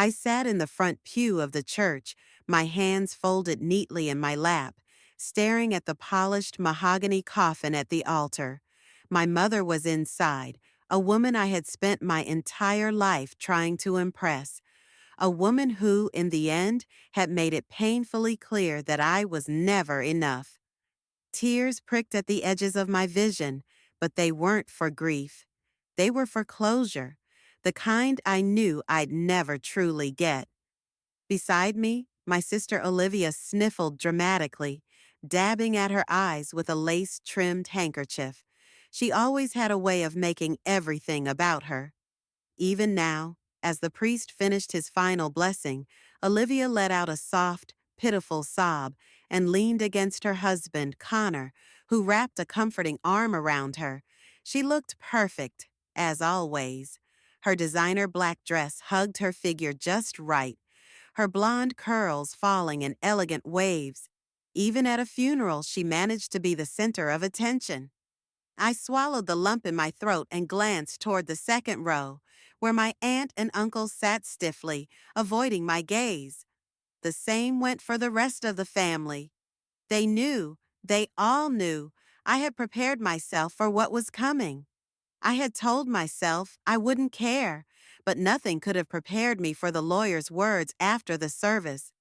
I sat in the front pew of the church, my hands folded neatly in my lap, staring at the polished mahogany coffin at the altar. My mother was inside, a woman I had spent my entire life trying to impress, a woman who, in the end, had made it painfully clear that I was never enough. Tears pricked at the edges of my vision, but they weren't for grief. They were for closure, the kind I knew I'd never truly get. Beside me, my sister Olivia sniffled dramatically, dabbing at her eyes with a lace-trimmed handkerchief. She always had a way of making everything about her. Even now, as the priest finished his final blessing, Olivia let out a soft, pitiful sob and leaned against her husband, Connor, who wrapped a comforting arm around her. She looked perfect, as always. Her designer black dress hugged her figure just right, her blonde curls falling in elegant waves. Even at a funeral, she managed to be the center of attention. I swallowed the lump in my throat and glanced toward the second row, where my aunt and uncle sat stiffly, avoiding my gaze. The same went for the rest of the family. They all knew, I had prepared myself for what was coming. I had told myself I wouldn't care, but nothing could have prepared me for the lawyer's words after the service.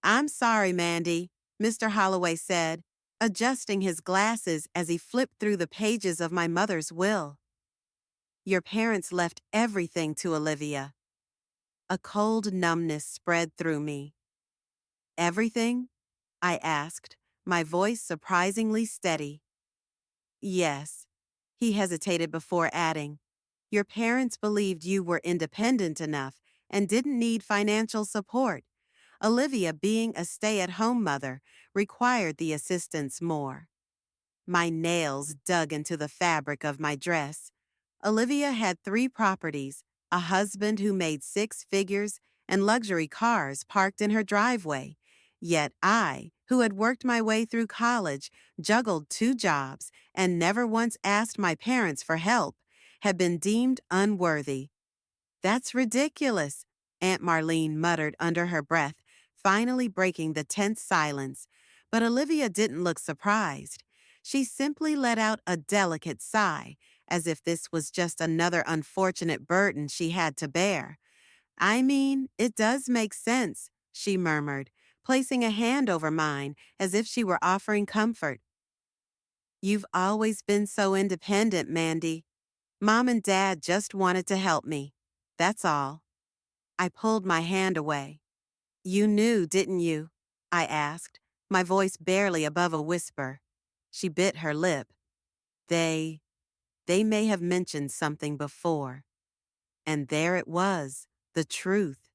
"I'm sorry, Mandy," Mr. Holloway said, adjusting his glasses as he flipped through the pages of my mother's will. "Your parents left everything to Olivia." A cold numbness spread through me. "Everything?" I asked, my voice surprisingly steady. "Yes." He hesitated before adding, "Your parents believed you were independent enough and didn't need financial support. Olivia, being a stay-at-home mother, required the assistance more." My nails dug into the fabric of my dress. Olivia had 3 properties, a husband who made 6 figures, and luxury cars parked in her driveway. Yet I, who had worked my way through college, juggled 2 jobs, and never once asked my parents for help, had been deemed unworthy. "That's ridiculous," Aunt Marlene muttered under her breath, finally breaking the tense silence. But Olivia didn't look surprised. She simply let out a delicate sigh, as if this was just another unfortunate burden she had to bear. "I mean, it does make sense," she murmured, placing a hand over mine as if she were offering comfort. "You've always been so independent, Mandy. Mom and Dad just wanted to help me. That's all." I pulled my hand away. "You knew, didn't you?" I asked, my voice barely above a whisper. She bit her lip. They, they may have mentioned something before. And there it was, the truth.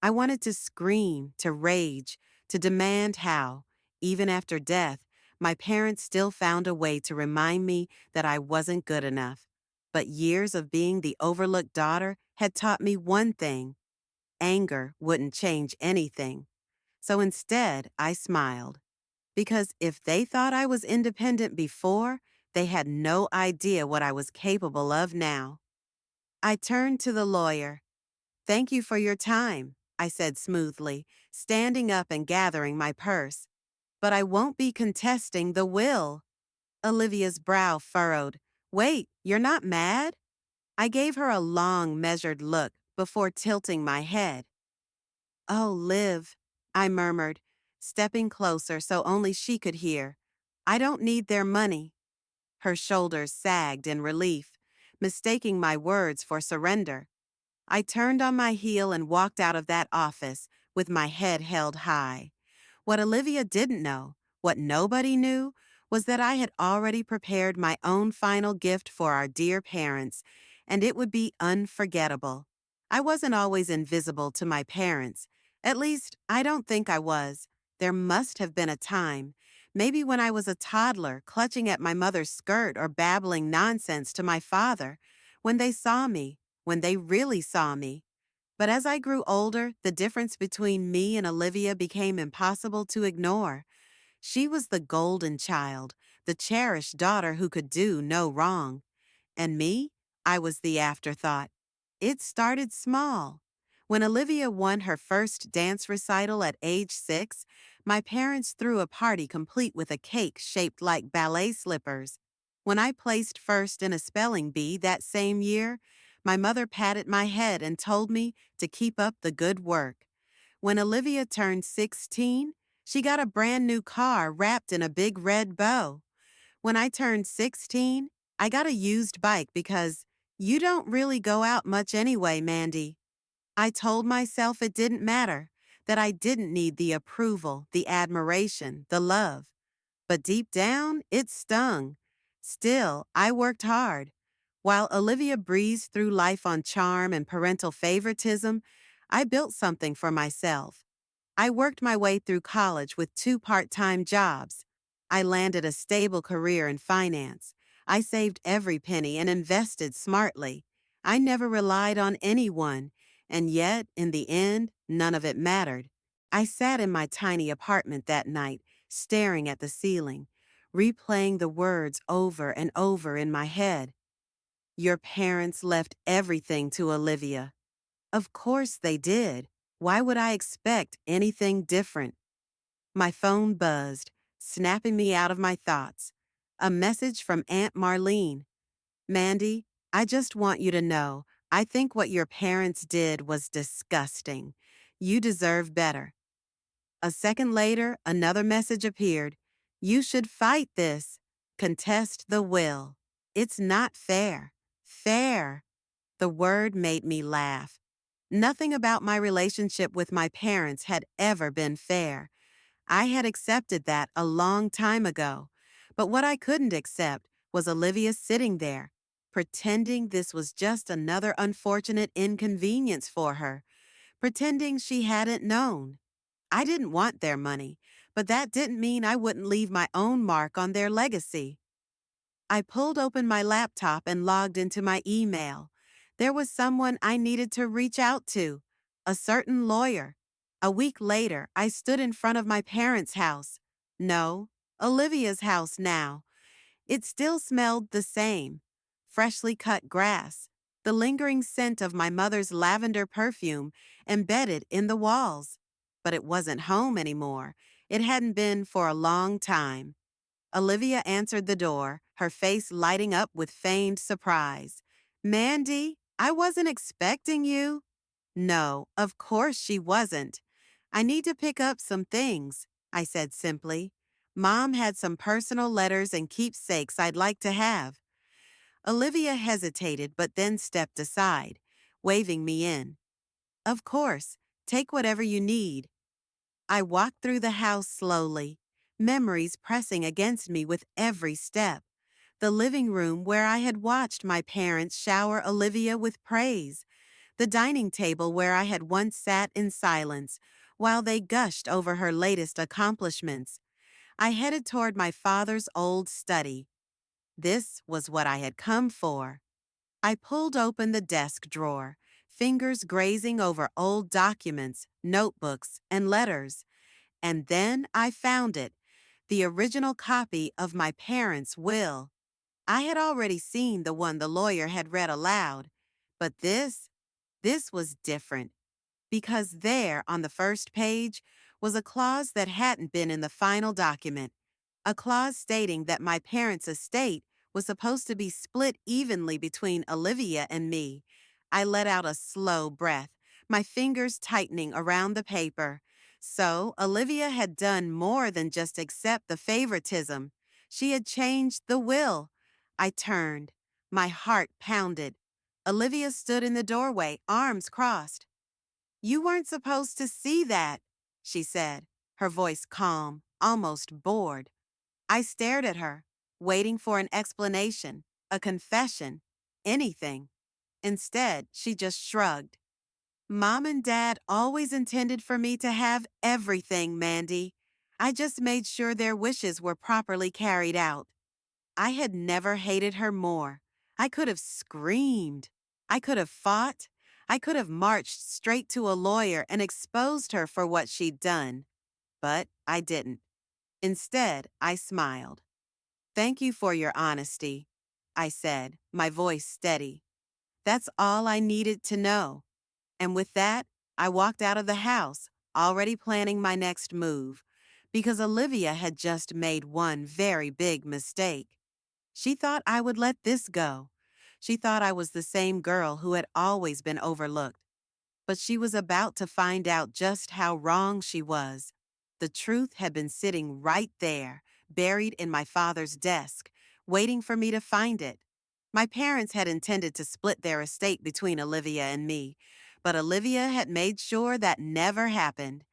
I wanted to scream, to rage, to demand how, even after death, my parents still found a way to remind me that I wasn't good enough. But years of being the overlooked daughter had taught me one thing: anger wouldn't change anything. So instead, I smiled. Because if they thought I was independent before, they had no idea what I was capable of now. I turned to the lawyer. "Thank you for your time," I said smoothly, standing up and gathering my purse. "But I won't be contesting the will." Olivia's brow furrowed. "Wait, you're not mad?" I gave her a long, measured look before tilting my head. "Oh, Liv," I murmured, stepping closer so only she could hear. "I don't need their money." Her shoulders sagged in relief, mistaking my words for surrender. I turned on my heel and walked out of that office with my head held high. What Olivia didn't know, what nobody knew, was that I had already prepared my own final gift for our dear parents, and it would be unforgettable. I wasn't always invisible to my parents. At least, I don't think I was. There must have been a time, maybe when I was a toddler clutching at my mother's skirt or babbling nonsense to my father, when they saw me, when they really saw me. But as I grew older, the difference between me and Olivia became impossible to ignore. She was the golden child, the cherished daughter who could do no wrong. And me? I was the afterthought. It started small. When Olivia won her first dance recital at age 6, my parents threw a party complete with a cake shaped like ballet slippers. When I placed first in a spelling bee that same year, my mother patted my head and told me to keep up the good work. When Olivia turned 16, she got a brand new car wrapped in a big red bow. When I turned 16, I got a used bike because you don't really go out much anyway, Mandy. I told myself it didn't matter, that I didn't need the approval, the admiration, the love. But deep down, it stung. Still, I worked hard. While Olivia breezed through life on charm and parental favoritism, I built something for myself. I worked my way through college with 2 part-time jobs. I landed a stable career in finance. I saved every penny and invested smartly. I never relied on anyone, and yet, in the end, none of it mattered. I sat in my tiny apartment that night, staring at the ceiling, replaying the words over and over in my head. Your parents left everything to Olivia. Of course they did. Why would I expect anything different? My phone buzzed, snapping me out of my thoughts. A message from Aunt Marlene. Mandy, I just want you to know, I think what your parents did was disgusting. You deserve better. A second later, another message appeared. You should fight this. Contest the will. It's not fair. Fair. The word made me laugh. Nothing about my relationship with my parents had ever been fair. I had accepted that a long time ago. But what I couldn't accept was Olivia sitting there, pretending this was just another unfortunate inconvenience for her, pretending she hadn't known. I didn't want their money, but that didn't mean I wouldn't leave my own mark on their legacy. I pulled open my laptop and logged into my email. There was someone I needed to reach out to, a certain lawyer. A week later, I stood in front of my parents' house. No, Olivia's house now. It still smelled the same. Freshly cut grass, the lingering scent of my mother's lavender perfume embedded in the walls. But it wasn't home anymore. It hadn't been for a long time. Olivia answered the door, her face lighting up with feigned surprise. Mandy, I wasn't expecting you. No, of course she wasn't. I need to pick up some things, I said simply. Mom had some personal letters and keepsakes I'd like to have. Olivia hesitated but then stepped aside, waving me in. Of course, take whatever you need. I walked through the house slowly, memories pressing against me with every step. The living room where I had watched my parents shower Olivia with praise. The dining table where I had once sat in silence while they gushed over her latest accomplishments. I headed toward my father's old study. This was what I had come for. I pulled open the desk drawer, fingers grazing over old documents, notebooks, and letters. And then I found it, the original copy of my parents' will. I had already seen the one the lawyer had read aloud, but this was different, because there on the first page was a clause that hadn't been in the final document, a clause stating that my parents' estate was supposed to be split evenly between Olivia and me. I let out a slow breath, my fingers tightening around the paper. So Olivia had done more than just accept the favoritism. She had changed the will. I turned. My heart pounded. Olivia stood in the doorway, arms crossed. You weren't supposed to see that, she said, her voice calm, almost bored. I stared at her, waiting for an explanation, a confession, anything. Instead, she just shrugged. Mom and Dad always intended for me to have everything, Mandy. I just made sure their wishes were properly carried out. I had never hated her more. I could have screamed. I could have fought. I could have marched straight to a lawyer and exposed her for what she'd done. But I didn't. Instead, I smiled. Thank you for your honesty, I said, my voice steady. That's all I needed to know. And with that, I walked out of the house, already planning my next move, because Olivia had just made one very big mistake. She thought I would let this go. She thought I was the same girl who had always been overlooked. But she was about to find out just how wrong she was. The truth had been sitting right there, buried in my father's desk, waiting for me to find it. My parents had intended to split their estate between Olivia and me, but Olivia had made sure that never happened.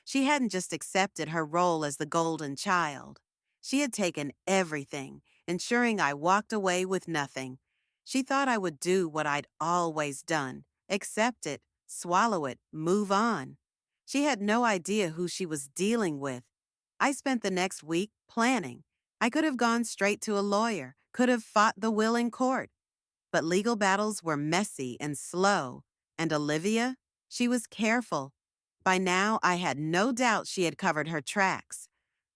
She hadn't just accepted her role as the golden child. She had taken everything, ensuring I walked away with nothing. She thought I would do what I'd always done, accept it, swallow it, move on. She had no idea who she was dealing with. I spent the next week planning. I could have gone straight to a lawyer, could have fought the will in court. But legal battles were messy and slow. And Olivia? She was careful. By now, I had no doubt she had covered her tracks.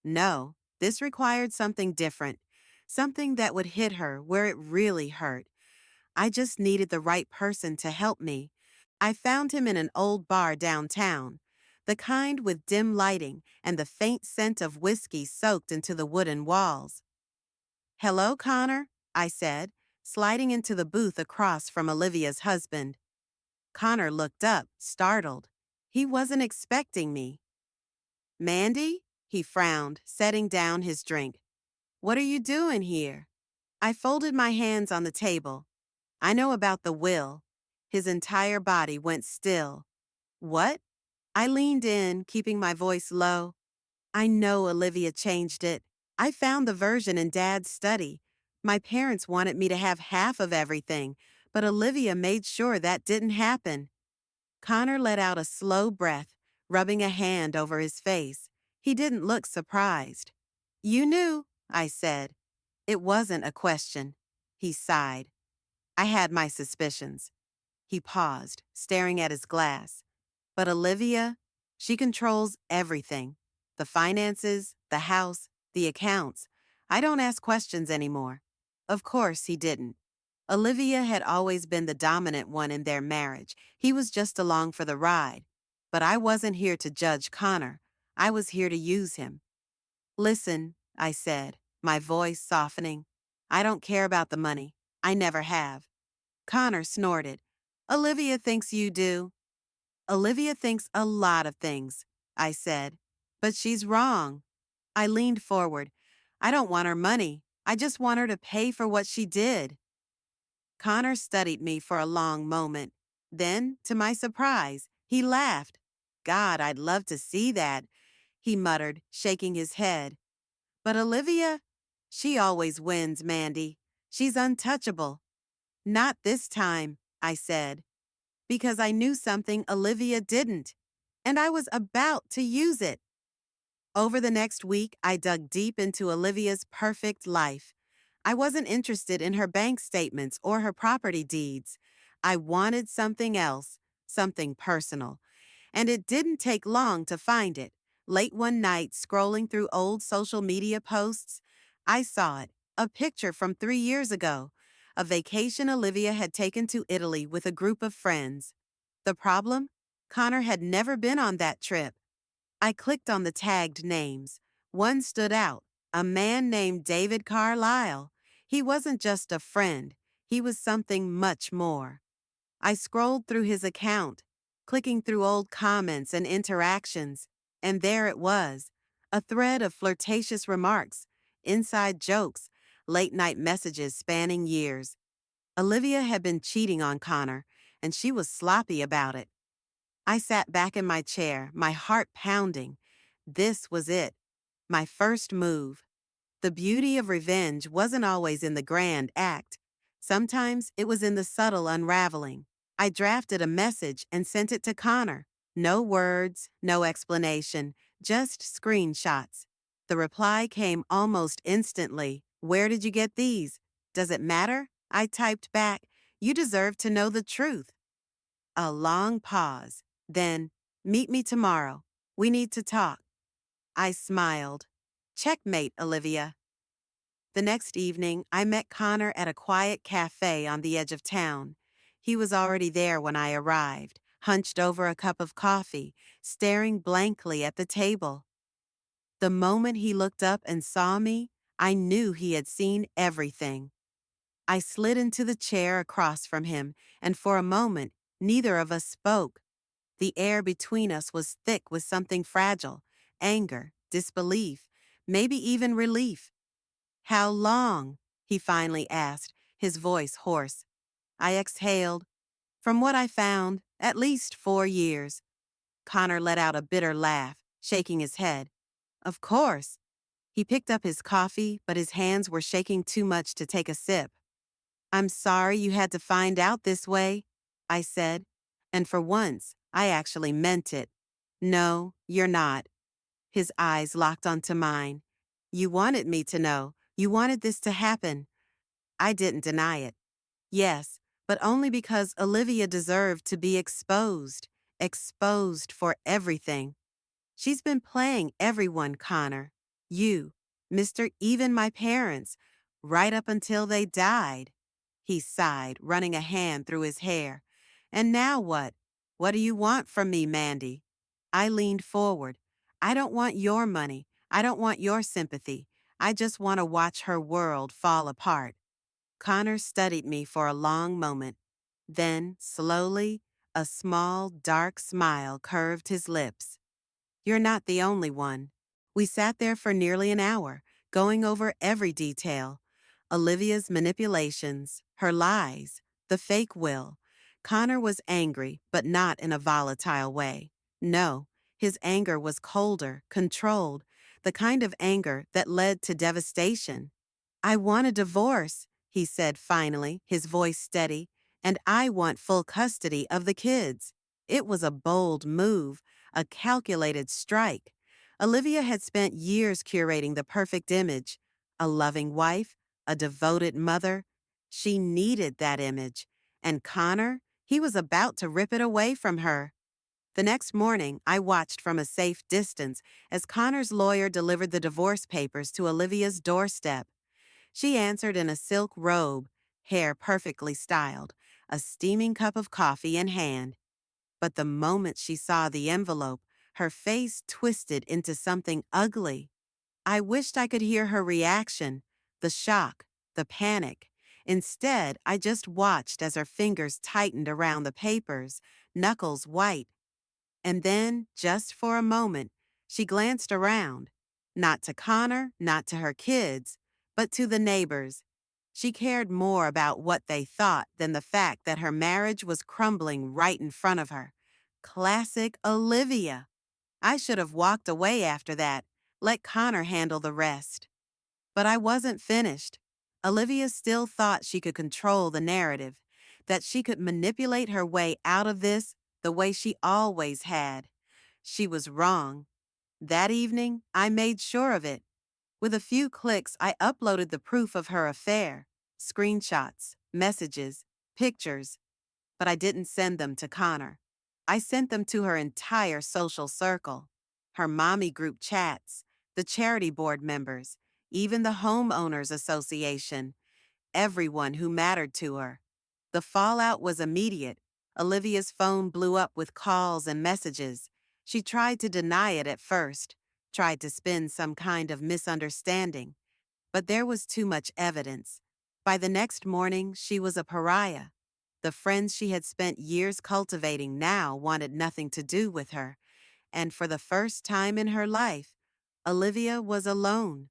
No, this required something different, something that would hit her where it really hurt. I just needed the right person to help me. I found him in an old bar downtown, the kind with dim lighting and the faint scent of whiskey soaked into the wooden walls. "Hello, Connor," I said, sliding into the booth across from Olivia's husband. Connor looked up, startled. He wasn't expecting me. "Mandy?" He frowned, setting down his drink. "What are you doing here?" I folded my hands on the table. "I know about the will." His entire body went still. "What?" I leaned in, keeping my voice low. "I know Olivia changed it. I found the version in Dad's study. My parents wanted me to have half of everything, but Olivia made sure that didn't happen." Connor let out a slow breath, rubbing a hand over his face. He didn't look surprised. "You knew," I said. It wasn't a question. He sighed. "I had my suspicions." He paused, staring at his glass. "But Olivia, she controls everything. The finances, the house, the accounts. I don't ask questions anymore." Of course he didn't. Olivia had always been the dominant one in their marriage. He was just along for the ride. But I wasn't here to judge Connor. I was here to use him. "Listen," I said, my voice softening. "I don't care about the money. I never have." Connor snorted. "Olivia thinks you do." "Olivia thinks a lot of things," I said. "But she's wrong." I leaned forward. "I don't want her money. I just want her to pay for what she did." Connor studied me for a long moment. Then, to my surprise, he laughed. "God, I'd love to see that," he muttered, shaking his head. "But Olivia, she always wins, Mandy. She's untouchable." "Not this time," I said, because I knew something Olivia didn't, and I was about to use it. Over the next week, I dug deep into Olivia's perfect life. I wasn't interested in her bank statements or her property deeds. I wanted something else, something personal. And it didn't take long to find it. Late one night, scrolling through old social media posts, I saw it, a picture from 3 years ago, a vacation Olivia had taken to Italy with a group of friends. The problem? Connor had never been on that trip. I clicked on the tagged names. One stood out, a man named David Carlisle. He wasn't just a friend, he was something much more. I scrolled through his account, clicking through old comments and interactions, and there it was, a thread of flirtatious remarks, inside jokes, late-night messages spanning years. Olivia had been cheating on Connor, and she was sloppy about it. I sat back in my chair, my heart pounding. This was it, my first move. The beauty of revenge wasn't always in the grand act. Sometimes it was in the subtle unraveling. I drafted a message and sent it to Connor. No words, no explanation, just screenshots. The reply came almost instantly. "Where did you get these? Does it matter?" I typed back. "You deserve to know the truth." A long pause. Then, "Meet me tomorrow. We need to talk." I smiled. "Checkmate, Olivia." The next evening, I met Connor at a quiet cafe on the edge of town. He was already there when I arrived, hunched over a cup of coffee, staring blankly at the table. The moment he looked up and saw me, I knew he had seen everything. I slid into the chair across from him, and for a moment, neither of us spoke. The air between us was thick with something fragile: anger, disbelief, maybe even relief. "How long?" he finally asked, his voice hoarse. I exhaled. "From what I found, at least 4 years." Connor let out a bitter laugh, shaking his head. "Of course." He picked up his coffee, but his hands were shaking too much to take a sip. "I'm sorry you had to find out this way," I said. And for once, I actually meant it. "No, you're not." His eyes locked onto mine. "You wanted me to know. You wanted this to happen." I didn't deny it. Yes, but only because Olivia deserved to be exposed. Exposed for everything. She's been playing everyone, Connor. You, Mr. Even my parents, right up until they died. He sighed, running a hand through his hair. "And now what? What do you want from me, Mandy?" I leaned forward. "I don't want your money. I don't want your sympathy. I just want to watch her world fall apart." Connor studied me for a long moment. Then, slowly, a small, dark smile curved his lips. "You're not the only one." We sat there for nearly an hour, going over every detail: Olivia's manipulations, her lies, the fake will. Connor was angry, but not in a volatile way. No, his anger was colder, controlled, the kind of anger that led to devastation. "I want a divorce," he said finally, his voice steady, "and I want full custody of the kids." It was a bold move, a calculated strike. Olivia had spent years curating the perfect image: a loving wife, a devoted mother. She needed that image. And Connor, he was about to rip it away from her. The next morning, I watched from a safe distance as Connor's lawyer delivered the divorce papers to Olivia's doorstep. She answered in a silk robe, hair perfectly styled, a steaming cup of coffee in hand. But the moment she saw the envelope, her face twisted into something ugly. I wished I could hear her reaction, the shock, the panic. Instead, I just watched as her fingers tightened around the papers, knuckles white. And then, just for a moment, she glanced around. Not to Connor, not to her kids, but to the neighbors. She cared more about what they thought than the fact that her marriage was crumbling right in front of her. Classic Olivia. I should have walked away after that, let Connor handle the rest. But I wasn't finished. Olivia still thought she could control the narrative, that she could manipulate her way out of this the way she always had. She was wrong. That evening, I made sure of it. With a few clicks, I uploaded the proof of her affair: screenshots, messages, pictures. But I didn't send them to Connor. I sent them to her entire social circle: her mommy group chats, the charity board members, even the homeowners association, everyone who mattered to her. The fallout was immediate. Olivia's phone blew up with calls and messages. She tried to deny it at first, tried to spin some kind of misunderstanding, but there was too much evidence. By the next morning, she was a pariah. The friends she had spent years cultivating now wanted nothing to do with her, and for the first time in her life, Olivia was alone.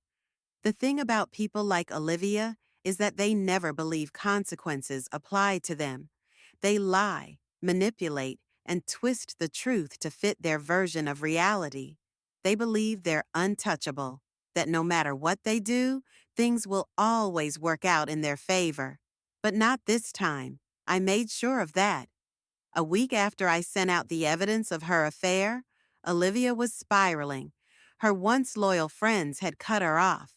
The thing about people like Olivia is that they never believe consequences apply to them. They lie, manipulate, and twist the truth to fit their version of reality. They believe they're untouchable, that no matter what they do, things will always work out in their favor. But not this time. I made sure of that. A week after I sent out the evidence of her affair, Olivia was spiraling. Her once loyal friends had cut her off.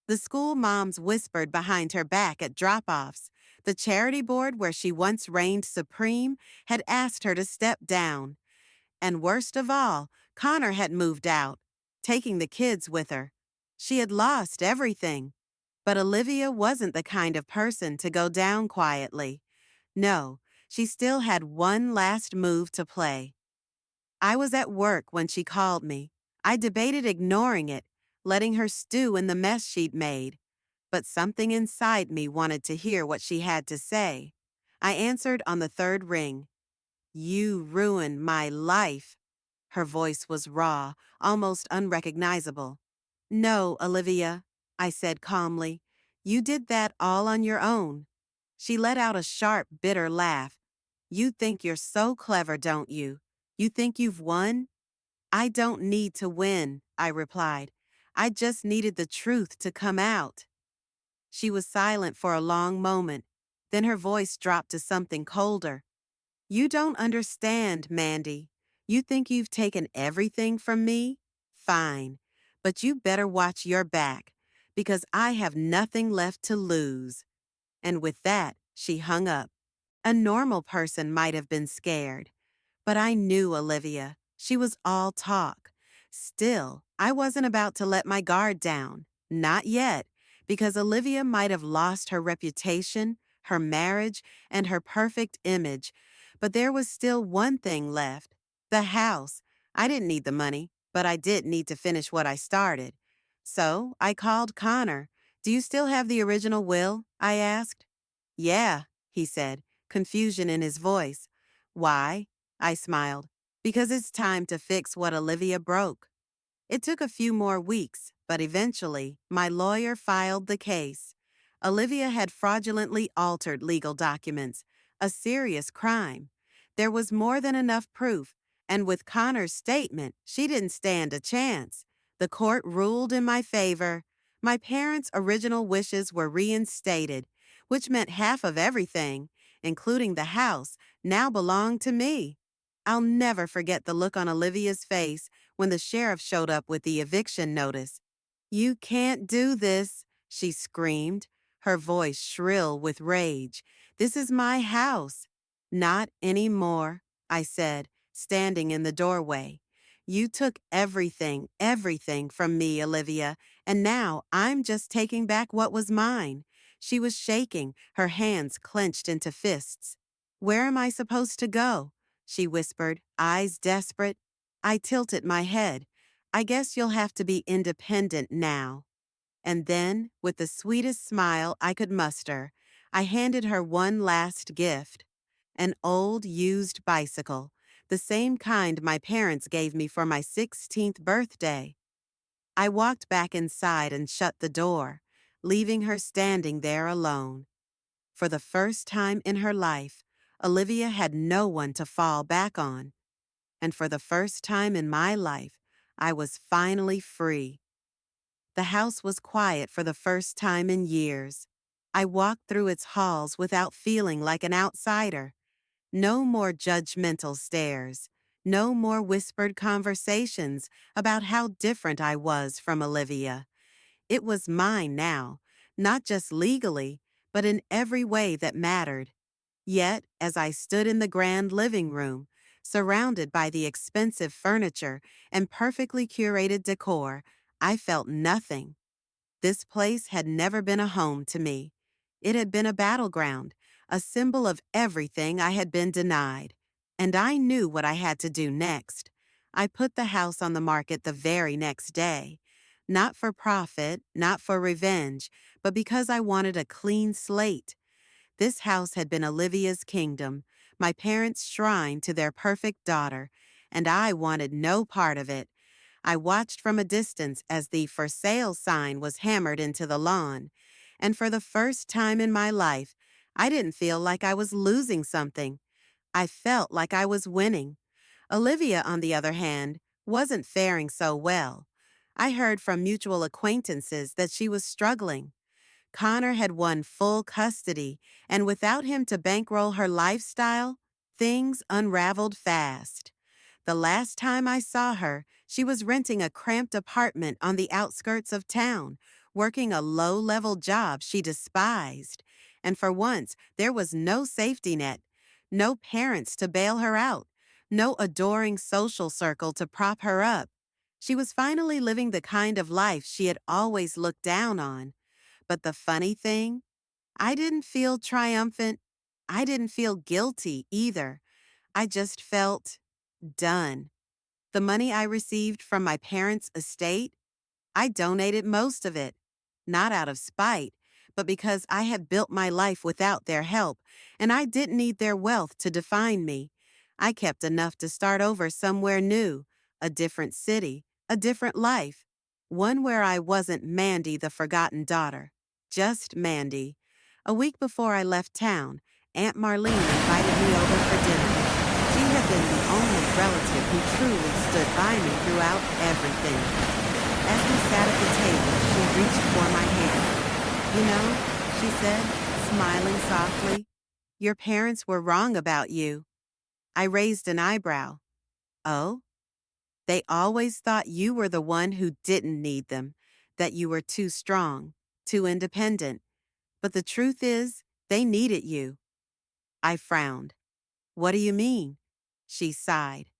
The school moms whispered behind her back at drop-offs. The charity board where she once reigned supreme had asked her to step down. And worst of all, Connor had moved out, taking the kids with her. She had lost everything. But Olivia wasn't the kind of person to go down quietly. No, She still had one last move to play. I was at work when she called me. I debated ignoring it, letting her stew in the mess she'd made. But something inside me wanted to hear what she had to say. I answered on the third ring. You ruined my life. Her voice was raw, almost unrecognizable. No, Olivia, I said calmly. You did that all on your own. She let out a sharp, bitter laugh. You think you're so clever, don't you? You think you've won? I don't need to win, I replied. I just needed the truth to come out. She was silent for a long moment. Then her voice dropped to something colder. You don't understand, Mandy. You think you've taken everything from me? Fine. But you better watch your back, because I have nothing left to lose. And with that, she hung up. A normal person might have been scared. But I knew Olivia. She was all talk. Still, I wasn't about to let my guard down. Not yet, because Olivia might have lost her reputation, her marriage, and her perfect image. But there was still one thing left. The house. I didn't need the money, but I did need to finish what I started. So I called Connor. Do you still have the original will? I asked. Yeah, he said, confusion in his voice. Why? I smiled. Because it's time to fix what Olivia broke. It took a few more weeks, but eventually, my lawyer filed the case. Olivia had fraudulently altered legal documents, a serious crime. There was more than enough proof, and with Connor's statement, she didn't stand a chance. The court ruled in my favor. My parents' original wishes were reinstated, which meant half of everything, including the house, now belonged to me. I'll never forget the look on Olivia's face when the sheriff showed up with the eviction notice. You can't do this, she screamed, her voice shrill with rage. This is my house. Not anymore, I said, standing in the doorway. You took everything from me, Olivia, and now I'm just taking back what was mine. She was shaking, her hands clenched into fists. Where am I supposed to go? She whispered, eyes desperate. I tilted my head. I guess you'll have to be independent now. And then, with the sweetest smile I could muster, I handed her one last gift. An old used bicycle, the same kind my parents gave me for my 16th birthday. I walked back inside and shut the door, leaving her standing there alone. For the first time in her life, Olivia had no one to fall back on. And for the first time in my life, I was finally free. The house was quiet for the first time in years. I walked through its halls without feeling like an outsider. No more judgmental stares. No more whispered conversations about how different I was from Olivia. It was mine now, not just legally, but in every way that mattered. Yet, as I stood in the grand living room, surrounded by the expensive furniture and perfectly curated decor, I felt nothing. This place had never been a home to me. It had been a battleground, a symbol of everything I had been denied. And I knew what I had to do next. I put the house on the market the very next day. Not for profit, not for revenge, but because I wanted a clean slate. This house had been Olivia's kingdom, my parents' shrine to their perfect daughter, and I wanted no part of it. I watched from a distance as the for sale sign was hammered into the lawn, and for the first time in my life, I didn't feel like I was losing something. I felt like I was winning. Olivia, on the other hand, wasn't faring so well. I heard from mutual acquaintances that she was struggling. Connor had won full custody, and without him to bankroll her lifestyle, things unraveled fast. The last time I saw her, she was renting a cramped apartment on the outskirts of town, working a low-level job she despised. And for once, there was no safety net, no parents to bail her out, no adoring social circle to prop her up. She was finally living the kind of life she had always looked down on. But the funny thing, I didn't feel triumphant. I didn't feel guilty either. I just felt done. The money I received from my parents' estate, I donated most of it, not out of spite, but because I had built my life without their help, and I didn't need their wealth to define me. I kept enough to start over somewhere new, a different city, a different life, one where I wasn't Mandy the forgotten daughter, just Mandy. A week before I left town, Aunt Marlene invited me over for dinner. She had been the only relative who truly stood by me throughout everything. As we sat at the table, she reached for my hand. You know, she said, smiling softly, your parents were wrong about you. I raised an eyebrow. Oh? They always thought you were the one who didn't need them, that you were too strong, too independent. But the truth is, they needed you. I frowned. What do you mean? She sighed.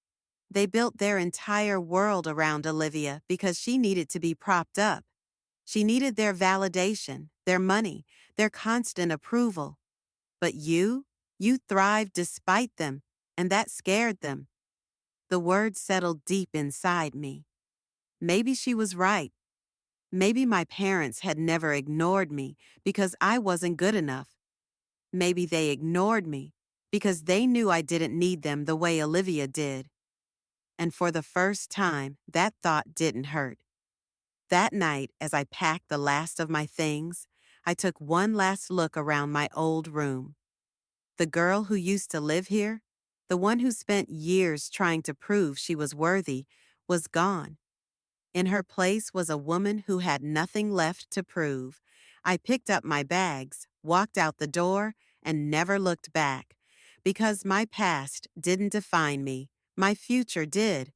They built their entire world around Olivia because she needed to be propped up. She needed their validation, their money, their constant approval. But you thrived despite them, and that scared them. The words settled deep inside me. Maybe she was right. Maybe my parents had never ignored me because I wasn't good enough. Maybe they ignored me because they knew I didn't need them the way Olivia did. And for the first time, that thought didn't hurt. That night, as I packed the last of my things, I took one last look around my old room. The girl who used to live here, the one who spent years trying to prove she was worthy, was gone. In her place was a woman who had nothing left to prove. I picked up my bags, walked out the door, and never looked back. Because my past didn't define me, my future did.